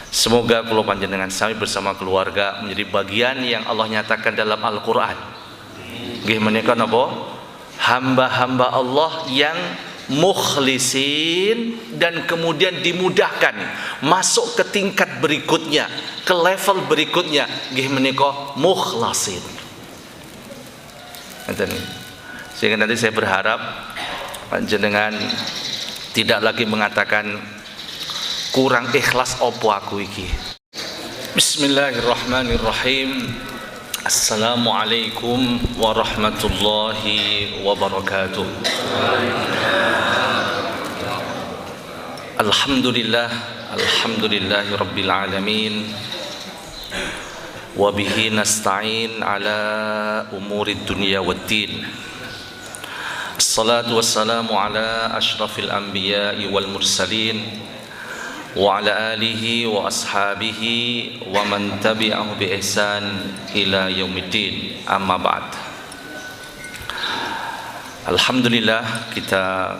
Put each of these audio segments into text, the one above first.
Semoga kula panjenengan sami bersama keluarga menjadi bagian yang Allah nyatakan dalam Al-Qur'an. Nggih menika napa? Hamba-hamba Allah yang mukhlisin dan kemudian dimudahkan masuk ke tingkat berikutnya, ke level berikutnya, nggih menika mukhlasin. Sehingga nanti saya berharap panjenengan tidak lagi mengatakan kurang ikhlas opo aku iki. Bismillahirrahmanirrahim. Assalamualaikum warahmatullahi wabarakatuh. Alhamdulillahi rabbil alamin. Wa bihi nasta'in ala umurid dunya waddin. Assalatu wassalamu ala asyrafil anbiya'i wal mursalin wa ala alihi wa ashabihi wa man tabi'ahu bi ihsan ila yaumiddin. Amma ba'd. Alhamdulillah, kita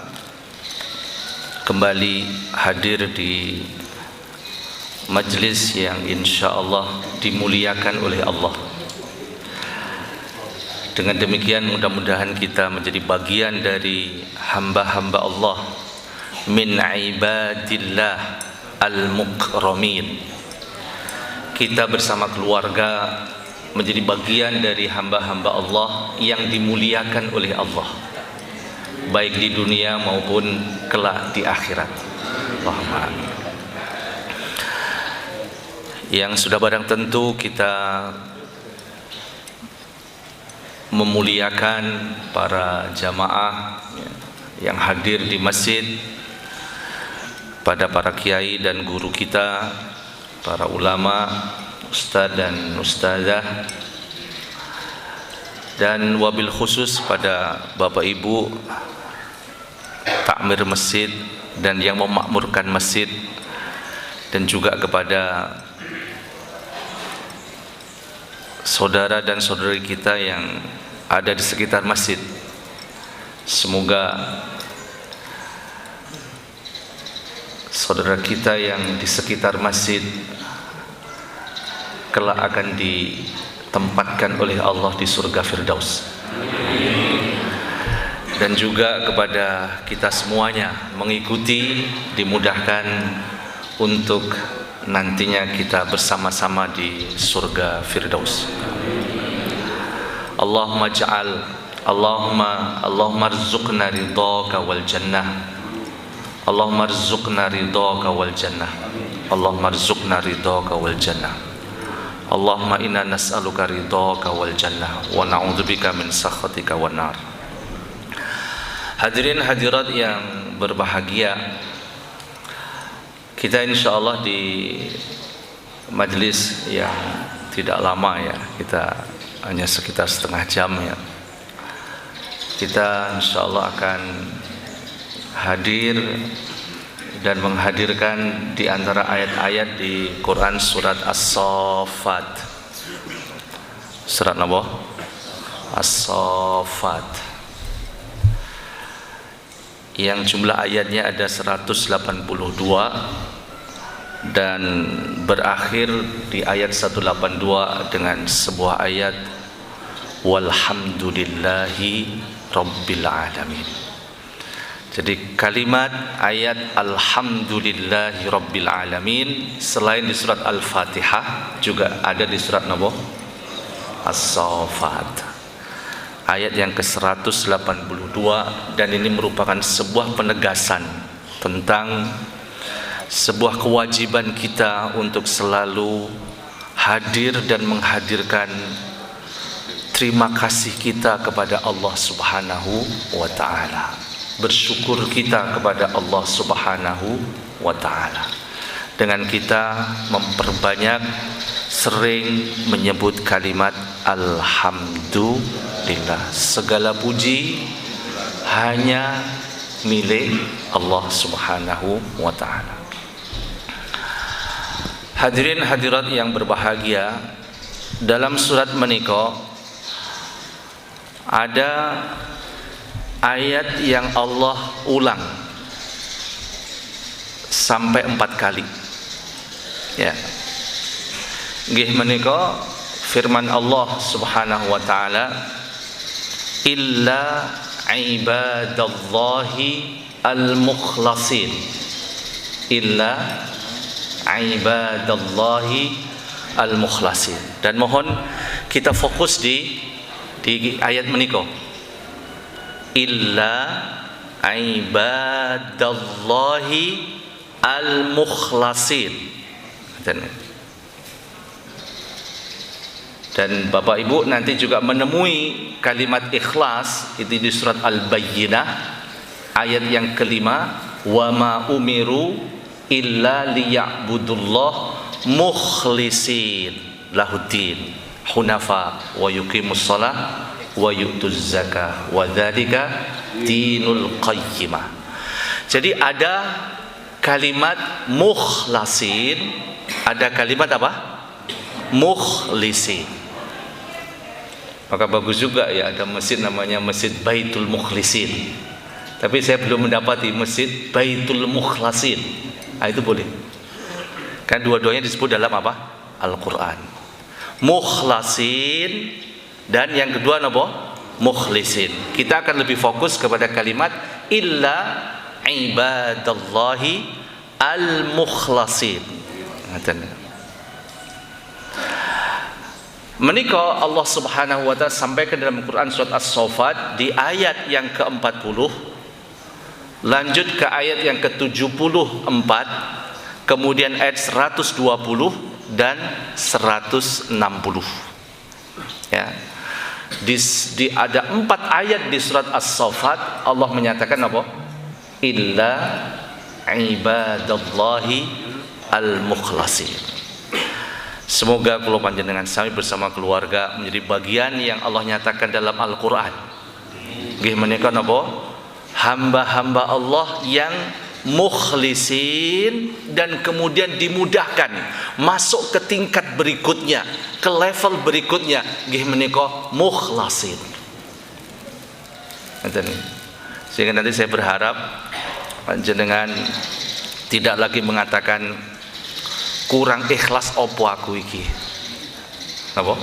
kembali hadir di majlis yang insyaallah dimuliakan oleh Allah. Dengan demikian mudah-mudahan kita menjadi bagian dari hamba-hamba Allah min ibadillah al-mukramin. Kita bersama keluarga menjadi bagian dari hamba-hamba Allah yang dimuliakan oleh Allah, baik di dunia maupun kelak di akhirat. Allahumma amin. Yang sudah barang tentu kita memuliakan para jamaah yang hadir di masjid, pada para kiai dan guru kita, para ulama, ustaz dan ustazah, dan wabil khusus pada bapak ibu takmir masjid dan yang memakmurkan masjid, dan juga kepada saudara dan saudari kita yang ada di sekitar masjid. Semoga saudara kita yang di sekitar masjid kelak akan ditempatkan oleh Allah di surga Firdaus. Dan juga kepada kita semuanya mengikuti, dimudahkan untuk nantinya kita bersama-sama di surga Firdaus. Allahumma arzuqna ridhaka wal jannah. Allahumma arzuqna ridhaka wal jannah. Allahumma arzuqna ridhaka wal jannah. Allahumma inna nas'aluka ridhaka wal jannah wa na'udzubika min sakhatika wan nar. Hadirin hadirat yang berbahagia, kita insyaallah di majlis yang tidak lama ya, kita hanya sekitar setengah jam ya, kita insyaallah akan hadir dan menghadirkan di antara ayat-ayat di Quran surat As-Saffat. Surat apa? As-Saffat. Yang jumlah ayatnya ada 182 dan berakhir di ayat 182 dengan sebuah ayat walhamdulillahi rabbil alamin. Jadi kalimat ayat alhamdulillahi rabbil alamin selain di surat Al-Fatihah juga ada di surat Nabi As-Saffat, ayat yang ke-182, dan ini merupakan sebuah penegasan tentang sebuah kewajiban kita untuk selalu hadir dan menghadirkan terima kasih kita kepada Allah Subhanahu wa ta'ala, bersyukur kita kepada Allah Subhanahu wa ta'ala, dengan kita memperbanyak sering menyebut kalimat alhamdulillah. Segala puji hanya milik Allah Subhanahu wa ta'ala. Hadirin hadirat yang berbahagia, dalam surat menika ada ayat yang Allah ulang sampai 4 kali. Ya. Nggih menika firman Allah Subhanahu wa taala, illa ibadallahi al-mukhlasin. Illa ibadallahi al-mukhlasin. Dan mohon kita fokus di ayat menika. Illa ibadallahi al-mukhlasin. Dan Bapak Ibu nanti juga menemui kalimat ikhlas itu di surat Al-Bayyinah ayat yang kelima, wa ma umiru illa liya'budullah mukhlisin lahuddin hunafa wa yuqimus shalah wa yu'tuz zakah wa dzalika dinul qayyimah. Jadi ada kalimat mukhlasin, ada kalimat apa? Mukhlisin. Maka bagus juga ya ada masjid namanya Masjid Baitul Mukhlisin. Tapi saya belum mendapati Masjid Baitul Mukhlasin. Itu boleh. Kan dua-duanya disebut dalam apa? Al-Qur'an. Mukhlasin dan yang kedua apa? Mukhlisin. Kita akan lebih fokus kepada kalimat illa ibadallahi al-mukhlasin. Menika Allah Subhanahu wa taala sampaikan dalam Quran surat As-Saffat di ayat yang ke-40, lanjut ke ayat yang ke-74, kemudian ayat 120 dan 160. Ya. Di ada 4 ayat di surat As-Saffat Allah menyatakan apa? Illa ibadallahi al-mukhlasin. Semoga kula panjenengan sami bersama keluarga menjadi bagian yang Allah nyatakan dalam Al-Qur'an. Nggih menika napa? Hamba-hamba Allah yang mukhlisin dan kemudian dimudahkan masuk ke tingkat berikutnya, ke level berikutnya. Nggih menika mukhlasin. Sehingga nanti saya berharap panjenengan tidak lagi mengatakan kurang ikhlas opo aku iki. Napa?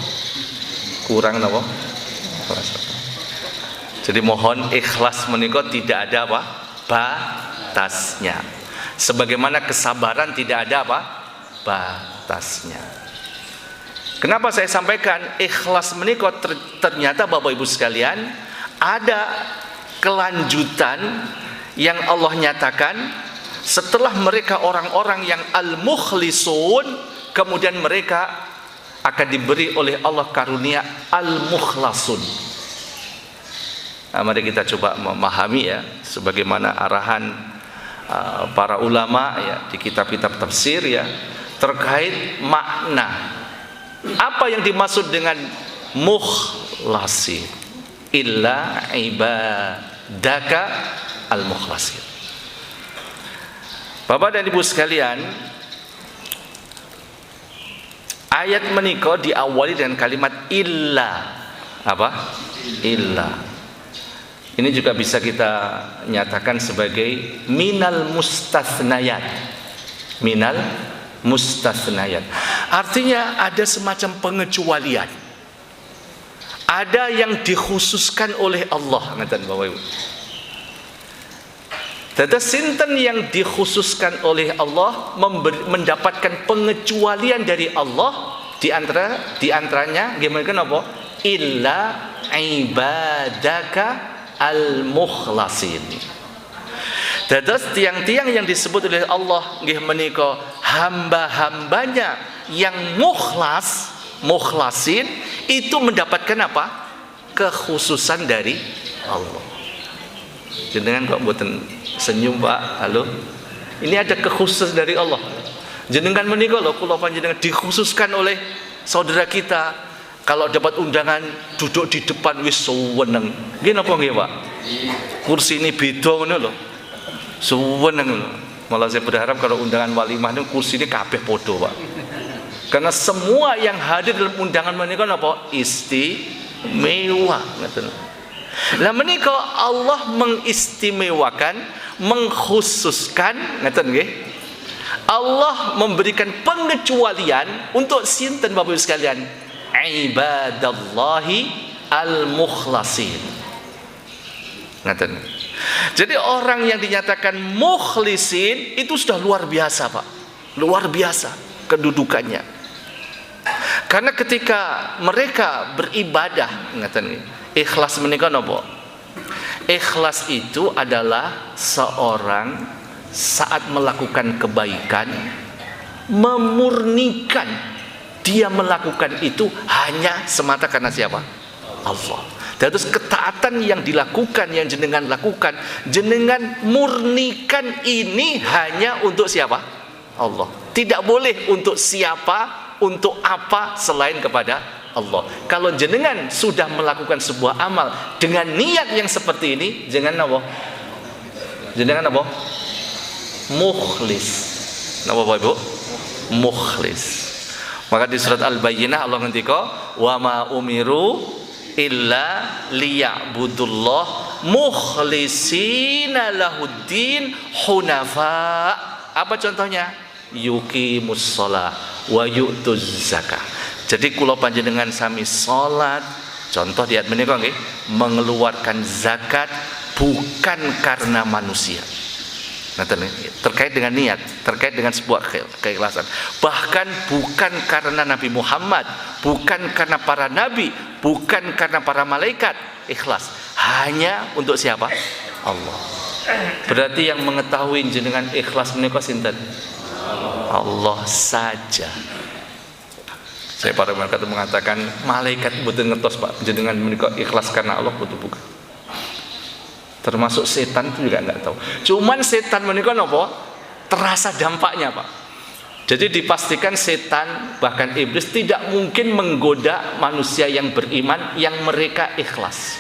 Kurang napa? Jadi mohon ikhlas menika tidak ada apa? Batasnya. Sebagaimana kesabaran tidak ada apa? Batasnya. Kenapa saya sampaikan ikhlas menika ternyata Bapak Ibu sekalian ada kelanjutan yang Allah nyatakan. Setelah mereka orang-orang yang al-mukhlisun, kemudian mereka akan diberi oleh Allah karunia al-mukhlasun. Nah, mari kita coba memahami ya, sebagaimana arahan para ulama ya di kitab-kitab tafsir ya terkait makna apa yang dimaksud dengan mukhlasin. Illa ibadaka al-mukhlasin. Bapak dan Ibu sekalian, ayat menika diawali dengan kalimat illa. Apa? Illa. Ini juga bisa kita nyatakan sebagai minal mustathnayat. Minal mustathnayat. Artinya ada semacam pengecualian. Ada yang dikhususkan oleh Allah, ngaten Bapak Ibu. Tetapi sinten yang dikhususkan oleh Allah mendapatkan pengecualian dari Allah di antaranya gimana kenapa? Illa ibadaka al-mukhlasin. Tetapi tiang-tiang yang disebut oleh Allah nggih menika hamba-hambanya yang mukhlasin itu mendapatkan apa? Kekhususan dari Allah. Jenengan kok mboten senyum Pak? Halo. Ini ada kekhususan dari Allah. Jenengan menika lho kula panjenengan dikhususkan oleh saudara kita. Kalau dapat undangan duduk di depan wis suweneng. Nggih napa nggih Pak? Kursi ini beda ngono lho. Suweneng lho. Malah saya berharap kalau undangan walimah niku kursi ini kabeh padha Pak. Karena semua yang hadir dalam undangan menika napa? Istimewa ngoten. Lah menika Allah mengistimewakan, mengkhususkan, ngeten nggih. Allah memberikan pengecualian untuk sinten Bapak Ibu sekalian? Ibadallahi al-mukhlasin. Ngaten. Jadi orang yang dinyatakan mukhlisin itu sudah luar biasa, Pak. Luar biasa kedudukannya. Karena ketika mereka beribadah, ngaten, ikhlas menika napa? Ikhlas itu adalah seorang saat melakukan kebaikan memurnikan dia melakukan itu hanya semata karena siapa? Allah. Dan terus ketaatan yang dilakukan, yang jenengan lakukan, jenengan murnikan ini hanya untuk siapa? Allah. Tidak boleh untuk siapa, untuk apa selain kepada Allah. Kalau jenengan sudah melakukan sebuah amal dengan niat yang seperti ini, jangan apa? Jenengan apa? Mukhlis. Napa Bapak Ibu? Mukhlis. Maka di surat Al-Bayyinah Allah ngendika, "Wa ma umiru illa liya'budullah mukhlisina lahuddin hunafa." Apa contohnya? Yuqimus shalah wa yu'tuz zakah. Jadi kula panjenengan sami salat, contoh di ayat menika nggih, mengeluarkan zakat bukan karena manusia. Nah, terkait dengan niat, terkait dengan sebuah keikhlasan. Bahkan bukan karena Nabi Muhammad, bukan karena para nabi, bukan karena para malaikat, ikhlas. Hanya untuk siapa? Allah. Berarti yang mengetahui jenengan ikhlas menika sinten? Allah saja. Saya para malaikat mengatakan malaikat mboten ngertos Pak, jenengan menika ikhlas karena Allah betul bukan. Termasuk setan itu juga enggak tahu. Cuman setan menika napa? Terasa dampaknya, Pak. Jadi dipastikan setan bahkan iblis tidak mungkin menggoda manusia yang beriman yang mereka ikhlas.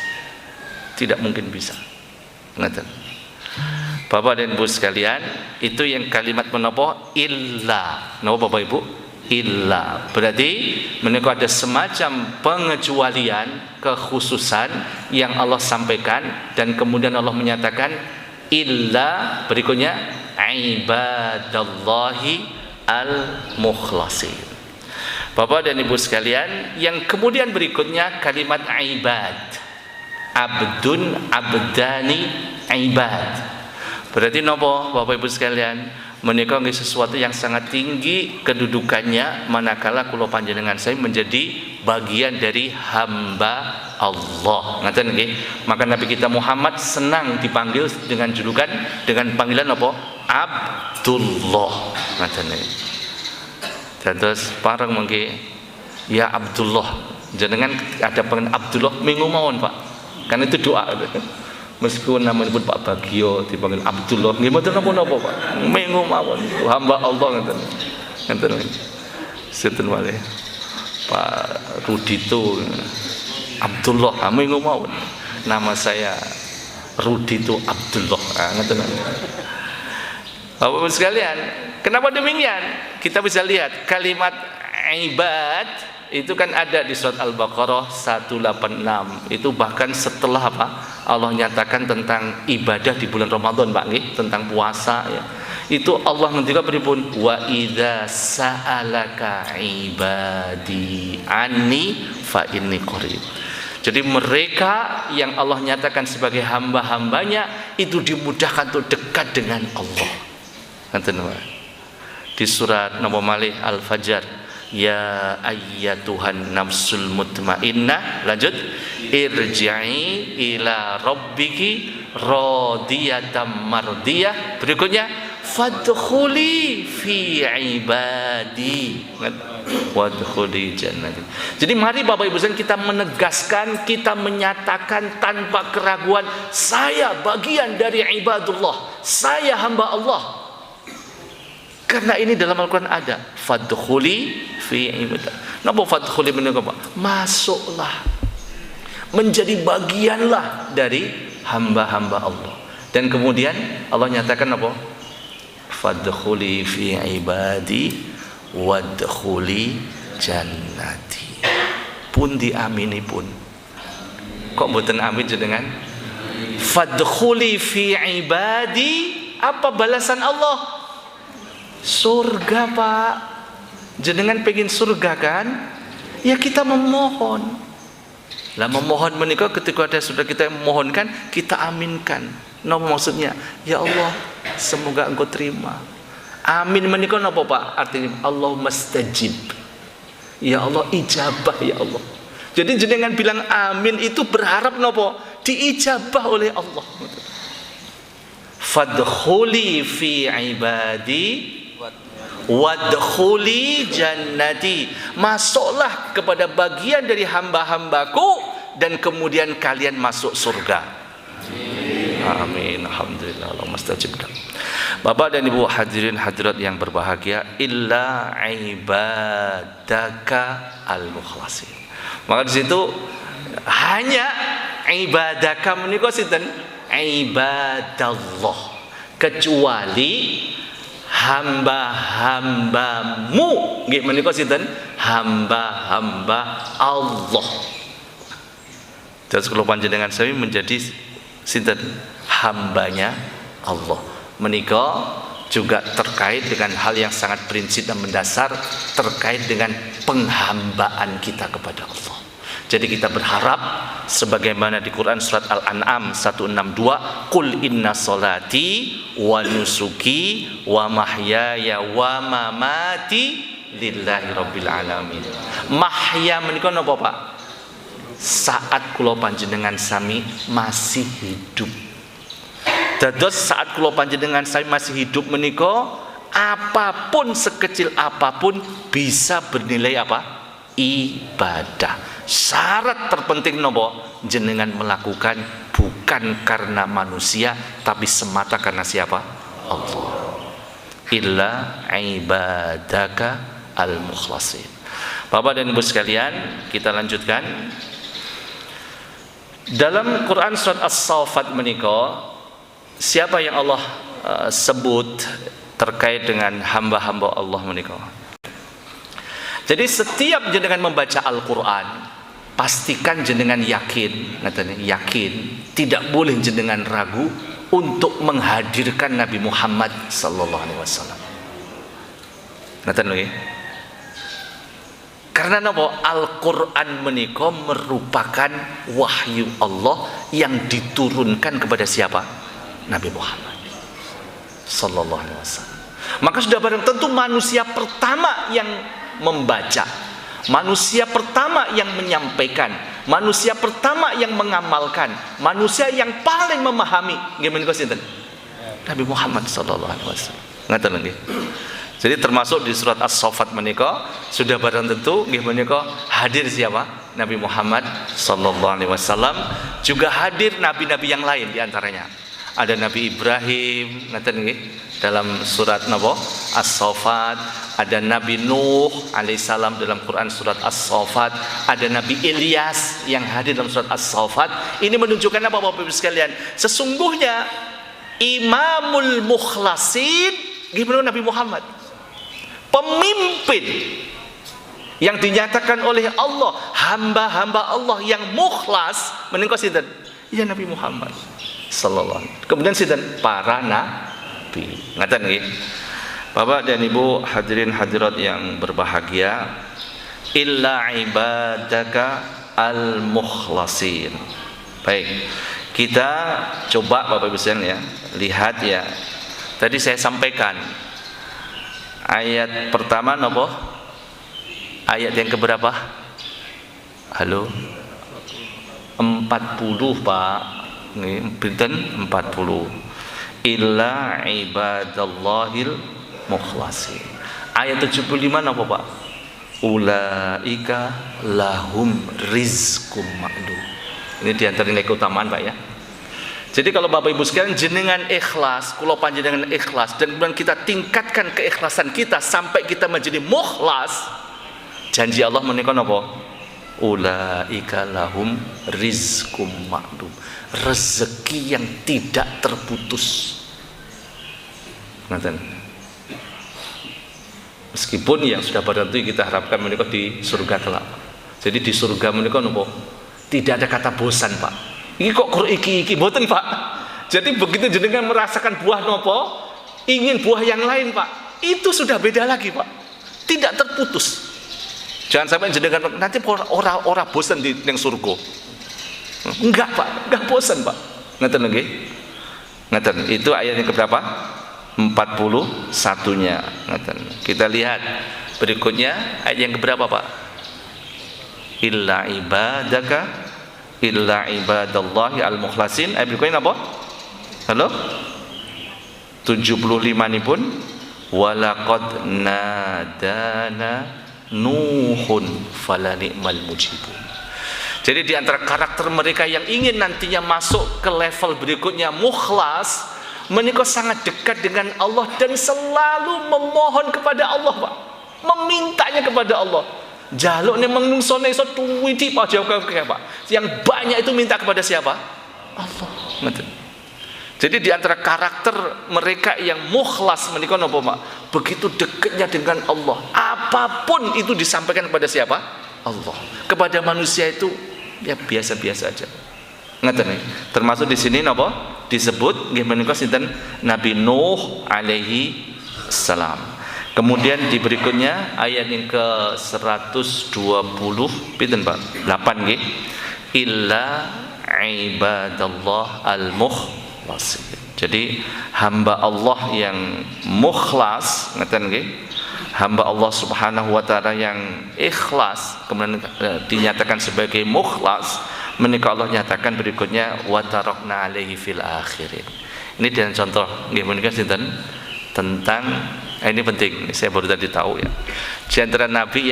Tidak mungkin bisa. Ngaten. Bapak dan Ibu sekalian, itu yang kalimat menapa? Illa. Napa Bapak Ibu? Illa. Berarti menika ada semacam pengecualian, kekhususan yang Allah sampaikan, dan kemudian Allah menyatakan illa berikutnya ibadallahi al-mukhlasin. Bapak dan Ibu sekalian, yang kemudian berikutnya kalimat ibad. Abdun, abdani, ibad. Berarti napa Bapak Ibu sekalian? Menika nggih sesuatu yang sangat tinggi kedudukannya manakala kula panjenengan saya menjadi bagian dari hamba Allah. Ngaten nggih. Maka Nabi kita Muhammad senang dipanggil dengan julukan, dengan panggilan apa? Abdullah. Ngaten nggih. Terus parang mengki ya Abdullah. Jenengan ada panggilan Abdullah minggu mawon, Pak. Kan itu doa. Meskipun namanya pun Pak Bagio dipanggil Abdullah, nggih mboten napa-napa Pak. Mengo mawon hamba Allah ngeten. Ngeten. Sinten wae. Pak Rudito Abdullah, mengo mawon. Nama saya Rudito Abdullah. Ngeten. Bapak-Ibu sekalian, kenapa demikian? Kita bisa lihat kalimat ibad itu kan ada di surat Al-Baqarah 186. Itu bahkan setelah apa? Allah nyatakan tentang ibadah di bulan Ramadan, Pak nggih, tentang puasa ya. Itu Allah ngendika pripun? Wa idza sa'alaka ibadi anni fa inni qarib. Jadi mereka yang Allah nyatakan sebagai hamba-hambanya itu dimudahkan untuk dekat dengan Allah. Ngoten wae. Di surat napa malih Al-Fajr, ya ayyatuhan nafsul mutmainnah, lanjut, irji'i ila rabbiki radiyatan mardiyah. Berikutnya fadkhuli fi ibadi wadkhuli jannati. Jadi mari Bapak Ibu sekalian kita menegaskan, kita menyatakan tanpa keraguan, saya bagian dari ibadullah, saya hamba Allah. Karena ini dalam Al-Quran ada fadkhuli fi ibadi. Napa fadkhuli menika Pak? Masuklah, menjadi bagianlah dari hamba-hamba Allah. Dan kemudian Allah nyatakan apa? Fadkhuli fi ibadi wadkhuli jannati. Pun diamini pun. Kok mboten amin jenengan? Fadkhuli fi ibadi, apa balasan Allah? Surga, Pak. Jenengan pengen surga kan? Ya kita memohon. Lah memohon menikah ketika ada sudah kita memohonkan, kita aminkan. Napa maksudnya? Ya Allah, semoga Engkau terima. Amin menikah napa Pak? Artinya Allahumma stajib. Ya Allah, ijabah ya Allah. Jadi jenengan bilang amin itu berharap napa? Diijabah oleh Allah. Fadkhuli fi ibadi wadkhuli jannati. Masuklah kepada bagian dari hamba-hambaku dan kemudian kalian masuk surga. Amin. Alhamdulillah. Allahumma stajib. Bapak dan Ibu hadirin hadirat yang berbahagia, illa ibadaka al-mukhlasin. Maka di situ hanya ibadaka menika sinten? Ibadallah. Kecuali hamba-hambamu nggih menika sinten? Hamba-hamba Allah. Terus kula panjenengan sami menjadi sinten? Hambanya Allah. Menika juga terkait dengan hal yang sangat prinsip dan mendasar terkait dengan penghambaan kita kepada Allah. Jadi kita berharap sebagaimana di Quran surat Al-An'am 162, qul inna sholati wa nusuki wa mahyaya wa mamati lillahi rabbil alamin. Mahya menika napa Pak? Saat kula panjenengan sami masih hidup. Dados saat kula panjenengan sami masih hidup menika, apapun sekecil apapun bisa bernilai apa? Ibadah. Syarat terpenting nopo? Jenengan melakukan bukan karena manusia tapi semata karena siapa? Allah. Illa ibadaka al-mukhlasin. Bapak dan Ibu sekalian, kita lanjutkan. Dalam Quran surat As-Saffat menika, siapa yang Allah sebut terkait dengan hamba-hamba Allah menika? Jadi setiap jenengan membaca Al-Quran, pastikan jenengan yakin, yakin, tidak boleh jenengan ragu untuk menghadirkan Nabi Muhammad sallallahu alaihi wasallam. Ngaten nggih? Karena napa? Al-Quran menika merupakan wahyu Allah yang diturunkan kepada siapa? Nabi Muhammad sallallahu alaihi wasallam. Maka sudah barang tentu manusia pertama yang membaca, manusia pertama yang menyampaikan, manusia pertama yang mengamalkan, manusia yang paling memahami nggih sinten? Nabi Muhammad sallallahu alaihi wasallam. Ngaten nggih. Jadi termasuk di surat As-Saffat menika sudah barang tentu nggih menika hadir siapa? Nabi Muhammad sallallahu alaihi wasallam, juga hadir nabi-nabi yang lain di antaranya. Ada Nabi Ibrahim, ngaten nggih, dalam surat napa? As-Saffat. Ada Nabi Nuh alaihissalam dalam Quran surat As-Saffat. Ada Nabi Ilyas yang hadir dalam surat As-Saffat. Ini menunjukkan apa Bapak Ibu sekalian? Sesungguhnya Imamul Mukhlasin gimana Nabi Muhammad? Pemimpin yang dinyatakan oleh Allah, hamba-hamba Allah yang mukhlas menika sinten? Ya Nabi Muhammad sallallahu alaihi wasallam. Kemudian sinten? Para nabi. Ngaten nggih. Bapak dan Ibu hadirin hadirat yang berbahagia, illa ibadaka al-mukhlasin. Baik, kita coba Bapak Ibu sekalian ya, lihat ya. Tadi saya sampaikan ayat pertama nopo? Ayat yang keberapa? Halo? 40 Pak. Nih, pinten 40. Illa ibadallahil mukhlasin. Ayat 75 napa Pak? Ulaika lahum rizqum ma'lum. Ini di antara nilai keutamaan Pak ya. Jadi kalau Bapak Ibu sekalian jenengan ikhlas, kula panjenengan ikhlas dan kemudian kita tingkatkan keikhlasan kita sampai kita menjadi mukhlas, janji Allah menika napa? Ulaika lahum rizqum ma'lum. Rezeki yang tidak terputus. Ngaten. Meskipun yang sudah pada tentu kita harapkan menika di surga kelak. Jadi di surga menika napa? Tidak ada kata bosan, Pak. Iki kok iki mboten, Pak. Jadi begitu jenengan merasakan buah napa? Ingin buah yang lain, Pak. itu sudah beda lagi Pak, tidak terputus. Jangan sampai jenengan nanti orang bosan di yang surga. Enggak Pak, enggak bosan Pak. Ngeten nggih. Ngeten, itu ayat yang keberapa? 41-nya. Ngeten. Kita lihat berikutnya ayat yang keberapa Pak? Illa ibadallahi al-mukhlasin. Ayat berikutnya apa? Halo? 75 ini pun walaqad nadana Nuhun fala ni'mal mujibun. Jadi di antara karakter mereka yang ingin nantinya masuk ke level berikutnya mukhlas, mereka sangat dekat dengan Allah dan selalu memohon kepada Allah Pak, memintanya kepada Allah. Jaluk nih menungsone iso tuwiti Pak jawab Pak. Yang banyak itu minta kepada siapa? Allah. Jadi di antara karakter mereka yang mukhlas menikah nopo Pak, begitu dekatnya dengan Allah, apapun itu disampaikan kepada siapa? Allah. Kepada manusia itu ya biasa-biasa aja. Ngeten nih. Termasuk di sini nopo disebut nggih menika sinten Nabi Nuh alaihi salam. Kemudian di berikutnya ayat yang ke 120 pinten Pak? 8 nggih. Illa ibadallah al-mukhlasin. Jadi hamba Allah yang mukhlas, ngeten nggih, hamba Allah Subhanahu wa taala yang ikhlas kemudian dinyatakan sebagai mukhlas, menika Allah nyatakan berikutnya wa tarakna alaihi fil akhirin. Ini dan contoh nggih menika sinten tentang ini penting, saya baru tadi tahu ya. Di antara nabi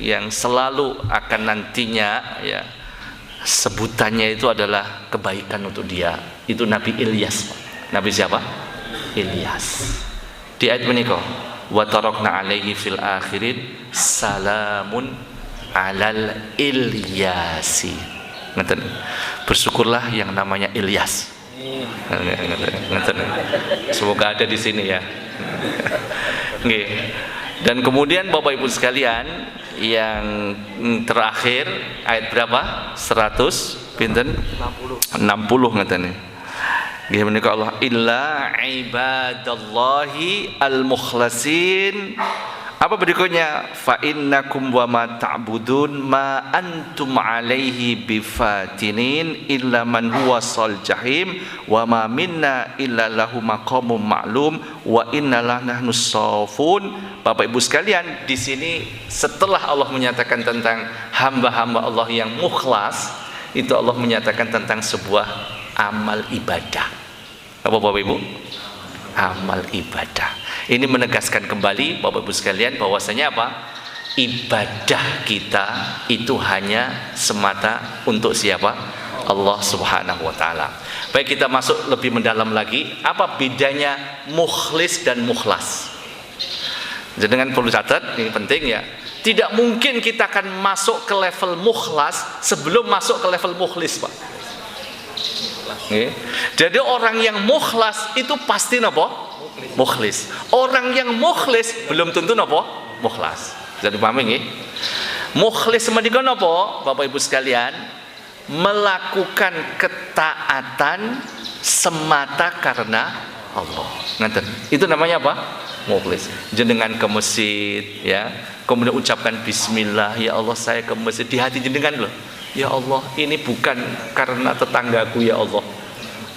yang selalu akan nantinya ya sebutannya itu adalah kebaikan untuk dia, itu Nabi Ilyas. Nabi siapa? Ilyas. Di ayat menika wa tarakna alaihi fil akhirin salamun alal Ilyasi. Ngeten. Bersyukurlah yang namanya Ilyas. Ngeten. Semoga ada di sini ya. Nggih. Dan kemudian Bapak Ibu sekalian, yang terakhir ayat berapa? 100 pinten? 60 ngeten. Nggih menika Allah illa ibadallahi al-mukhlasin. Apa berikutnya? Fa innakum wa ma ta'budun ma antum alaihi bifatinin illa man huwa sal jahim wa ma minna illa lahu maqamun ma'lum wa innalah nahnu safun. Bapak Ibu sekalian, di sini setelah Allah menyatakan tentang hamba-hamba Allah yang mukhlas, itu Allah menyatakan tentang sebuah amal ibadah. Apa Bapak Ibu? Amal ibadah. Ini menegaskan kembali Bapak Ibu sekalian bahwasanya apa? Ibadah kita itu hanya semata untuk siapa? Allah Subhanahu wa taala. Baik, kita masuk lebih mendalam lagi, apa bedanya mukhlis dan mukhlas? Jangan perlu catat, ini penting ya. Tidak mungkin kita akan masuk ke level mukhlas sebelum masuk ke level mukhlis, Pak. Oke. Jadi orang yang mukhlas itu pasti napa? Mukhlis. Orang yang mukhlis belum tentu napa? Mukhlas. Jadi paham nggih? Mukhlis menika napa, Bapak Ibu sekalian? Melakukan ketaatan semata karena Allah. Ngaten. Itu namanya apa? Mukhlis. Jenengan ke masjid ya, kemudian ucapkan bismillah, ya Allah saya ke masjid, di hati jenengan loh. Ya Allah, ini bukan karena tetanggaku ya Allah.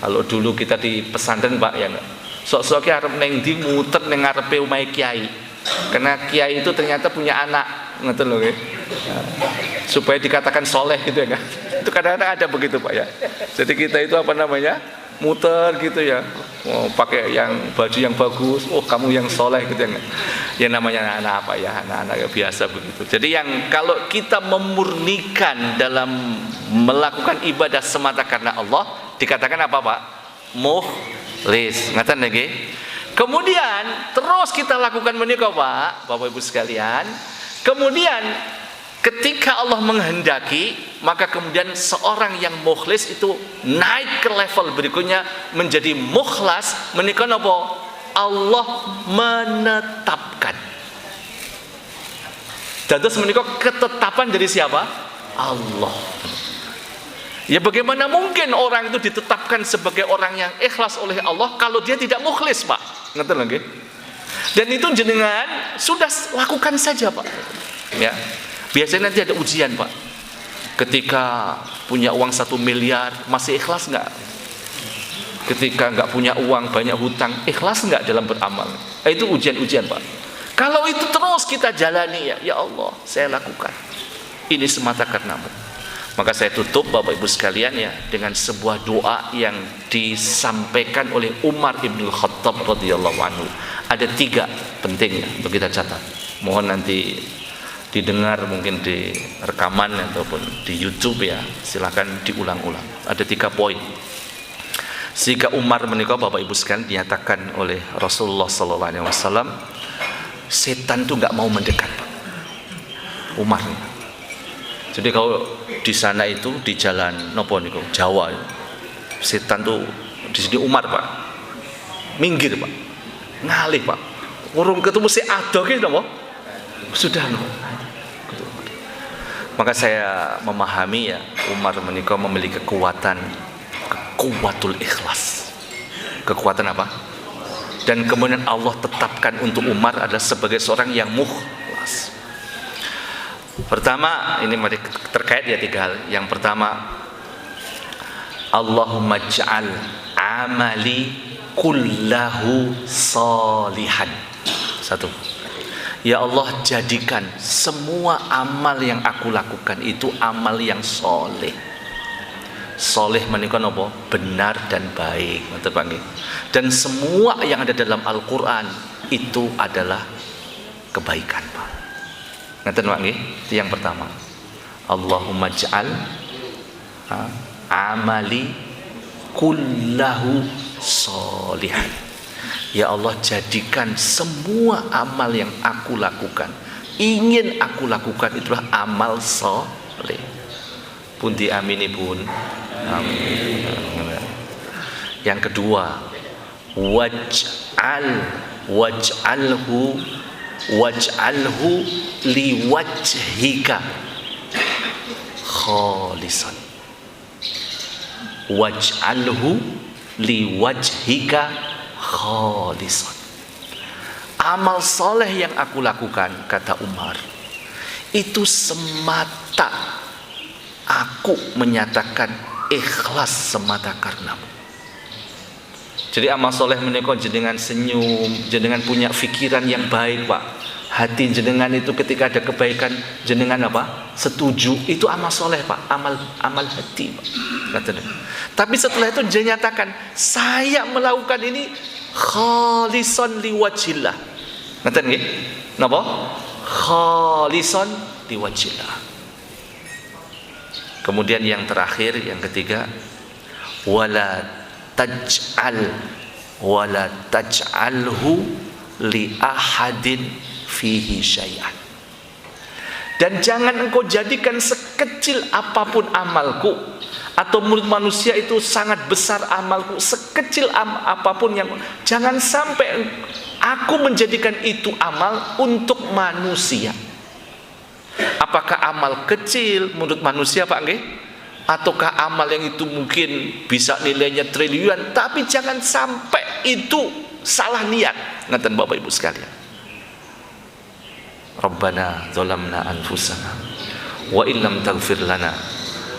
Kalau dulu kita di pesantren Pak ya enggak. Sok-soke arep neng ndi muter ning ngarepe omahe kiai. Karena kiai itu ternyata punya anak, ngoten lho nggih. Supaya dikatakan soleh gitu ya kan. Itu kadang-kadang ada begitu Pak ya. Jadi kita itu apa namanya? Muter gitu ya. Oh, pakai yang baju yang bagus. Oh, kamu yang soleh gitu ya. Yang namanya anak apa ya? Anak-anak biasa begitu. Jadi yang kalau kita memurnikan dalam melakukan ibadah semata karena Allah, dikatakan apa Pak? Mukhlis. Ngaten nggih. Kemudian terus kita lakukan menika Pak, Bapak Ibu sekalian. Kemudian ketika Allah menghendaki, maka kemudian seorang yang mukhlis itu naik ke level berikutnya menjadi mukhlas, menika napa? Allah menetapkan. Dados menika ketetapan dari siapa? Allah. Ya bagaimana mungkin orang itu ditetapkan sebagai orang yang ikhlas oleh Allah kalau dia tidak mukhlis, Pak? Ngerti nggih? Dan itu jenengan sudah lakukan saja Pak. Ya. Biasanya nanti ada ujian Pak. Ketika punya uang 1 miliar masih ikhlas nggak? Ketika nggak punya uang banyak hutang, ikhlas nggak dalam beramal? Itu ujian-ujian Pak. Kalau itu terus kita jalani ya Allah saya lakukan. Ini semata karenamu. Maka saya tutup Bapak Ibu sekalian ya dengan sebuah doa yang disampaikan oleh Umar ibn Khattab radhiyallahu anhu. Ada 3 penting ya untuk kita catat. Mohon nanti didengar mungkin di rekaman ataupun di YouTube ya. Silakan diulang-ulang. Ada 3 poin. Sehingga Umar menikah Bapak Ibu sekalian dinyatakan oleh Rasulullah sallallahu alaihi wasallam, setan tuh nggak mau mendekat Pak. Umar. Jadi kalau di sana itu di jalan nopo niku Jawa, setan tuh di sini Umar Pak, minggir Pak, ngalih Pak, urung ketemu si ado ki nopo, sudah no. Maka saya memahami ya Umar menikah memiliki kekuatan ikhlas, kekuatan apa? Dan kemudian Allah tetapkan untuk Umar adalah sebagai seorang yang mukhlas. Pertama, ini terkait ya 3 hal. Yang pertama, Allahumma ja'al amali kullahu salihan. 1. Ya Allah, jadikan semua amal yang aku lakukan itu amal yang soleh. Soleh menika napa? Benar dan baik. Dan semua yang ada dalam Al-Quran itu adalah kebaikan Pak. Ngaten Pak nggih, itu yang pertama. Allahumma ja'al amali kullahu sholihan. Ya Allah, jadikan semua amal yang aku lakukan, ingin aku lakukan itulah amal soleh. Pun diamini pun. Amin. Yang kedua, waj'alhu liwajhika khalisan. Waj'alhu liwajhika khalisan. Amal soleh yang aku lakukan, kata Umar, itu semata aku menyatakan ikhlas semata karenamu. Jadi amal soleh menika jenengan senyum, jenengan punya pikiran yang baik Pak. Hati jenengan itu ketika ada kebaikan jenengan apa? Setuju. Itu amal soleh Pak. Amal hati Pak. Tapi setelah itu dia nyatakan, saya melakukan ini khalisan liwajillah. Ngerti nggih? Napa? Khalisan liwajillah. Kemudian yang terakhir, yang ketiga, wala taj'alhu li ahadin fihi syai'an. Dan jangan engkau jadikan sekecil apapun amalku, atau menurut manusia itu sangat besar amalku, sekecil apapun yang, jangan sampai aku menjadikan itu amal untuk manusia. Apakah amal kecil menurut manusia Pak nggih? Ataukah amal yang itu mungkin bisa nilainya triliunan, tapi jangan sampai itu salah niat. Ngaten Bapak Ibu sekalian. Rabbana zalamna anfusana wa illam taghfir lana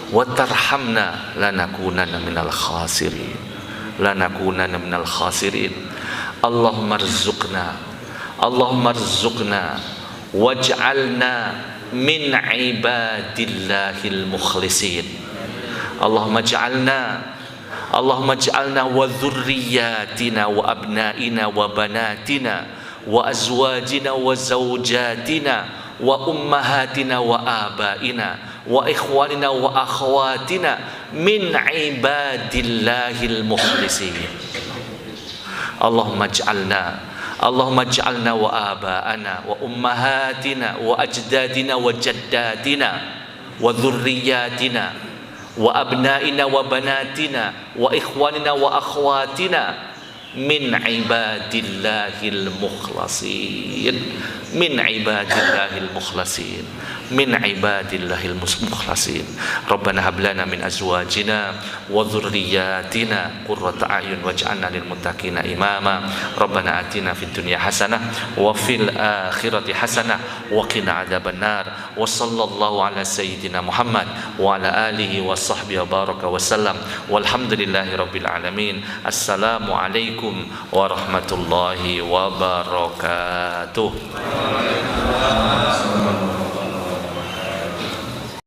wa tarhamna lanakunanna minal khasirin. Lanakunanna minal khasirin. Allahumma rzuqna waj'alna min ibadillahil mukhlisin. Allahumma ja'alna wa dhurriyyatina wa abnaina wa banatina wa azwajina wa zawjatina wa ummahatina wa abaina wa ikhwanina wa akhawatina min ibadillahil mukhlisin. Allahumma ja'alna wa aba'ana wa ummahatina wa ajdadina wa jaddatina wa dhurriyyatina wa abnaina wa banatina wa ikhwanina wa akhwatina min ibadillahil mukhlasin. min ibadillahil mukhlasin, min ibadillahil mukhlasin. Rabbana hab lana min azwajina wa dhurriyyatina qurrata a'yun waj'alna lil muttaqina imama. Rabbana atina fid dunya hasanah wa fil akhirati hasanah wa qina adzabannar. Wa sallallahu ala sayyidina Muhammad wa ala alihi wa sahbihi wa baraka wa sallam. Walhamdulillahi rabbil alamin. Assalamualaikum warahmatullahi wabarakatuh.